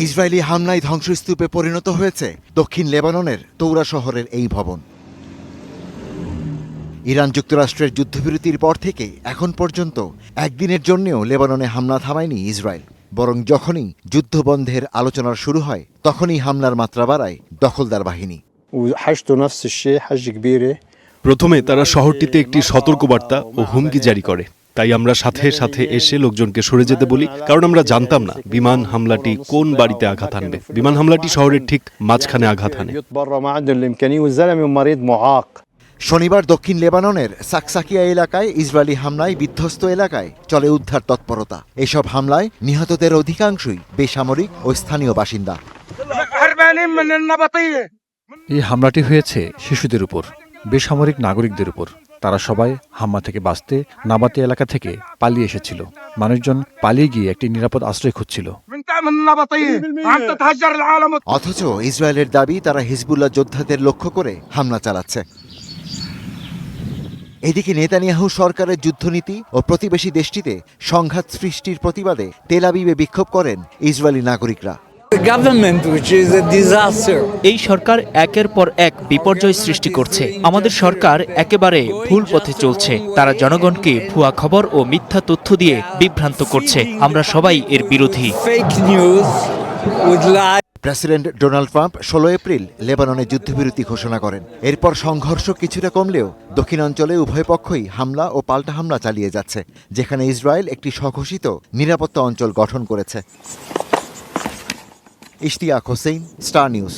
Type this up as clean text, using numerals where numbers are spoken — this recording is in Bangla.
ইসরায়েলি হামলায় ধ্বংসস্তূপে পরিণত হয়েছে দক্ষিণ লেবাননের তৌরা শহরের এই ভবন। ইরান যুক্তরাষ্ট্রের যুদ্ধবিরতির পর থেকে এখন পর্যন্ত একদিনের জন্যও লেবাননে হামলা থামায়নি ইসরায়েল। বরং যখনই যুদ্ধবন্ধের আলোচনা শুরু হয় তখনই হামলার মাত্রা বাড়ায় দখলদার বাহিনী। প্রথমে তারা শহরটিতে একটি সতর্কবার্তা ও হুমকি জারি করে। তাই আমরা সাথে সাথে এসে লোকজনকে সরে যেতে বলি, কারণ আমরা জানতাম না বিমান হামলাটি কোন বাড়িতে আঘাত হানবে। বিমান হামলাটি শহরের ঠিক মাঝখানে আঘাত হানে। শনিবার দক্ষিণ লেবাননের সাকসাকিয়া এলাকায় ইসরায়েলি হামলায় বিধ্বস্ত এলাকায় চলে উদ্ধার তৎপরতা। এসব হামলায় নিহতদের অধিকাংশই বেসামরিক ও স্থানীয় বাসিন্দা। এই হামলাটি হয়েছে শিশুদের উপর, বেসামরিক নাগরিকদের উপর। তারা সবাই হামলা থেকে বাঁচতে নাবাতি এলাকা থেকে পালিয়ে এসেছিল। মানুষজন পালিয়ে গিয়ে একটি নিরাপদ আশ্রয় খুঁজছিল। অথচ ইসরায়েলের দাবি তারা হিজবুল্লাহ যোদ্ধাদের লক্ষ্য করে হামলা চালাচ্ছে। এদিকে নেতানিয়াহু সরকারের যুদ্ধনীতি ও প্রতিবেশী দেশটিতে সংঘাত সৃষ্টির প্রতিবাদে তেল আবিবে বিক্ষোভ করেন ইসরায়েলি নাগরিকরা। এই সরকার একের পর এক বিপর্যয় সৃষ্টি করছে। আমাদের সরকার একেবারে ভুল পথে চলছে। তারা জনগণকে ভুয়া খবর ও মিথ্যা তথ্য দিয়ে বিভ্রান্ত করছে। আমরা সবাই এর বিরোধী। প্রেসিডেন্ট ডোনাল্ড ট্রাম্প 16 এপ্রিল লেবাননে যুদ্ধবিরতি ঘোষণা করেন। এরপর সংঘর্ষ কিছুটা কমলেও দক্ষিণাঞ্চলে উভয় পক্ষই হামলা ও পাল্টা হামলা চালিয়ে যাচ্ছে, যেখানে ইসরায়েল একটি স্বঘোষিত নিরাপত্তা অঞ্চল গঠন করেছে। Ishtiaq Hossain, star news.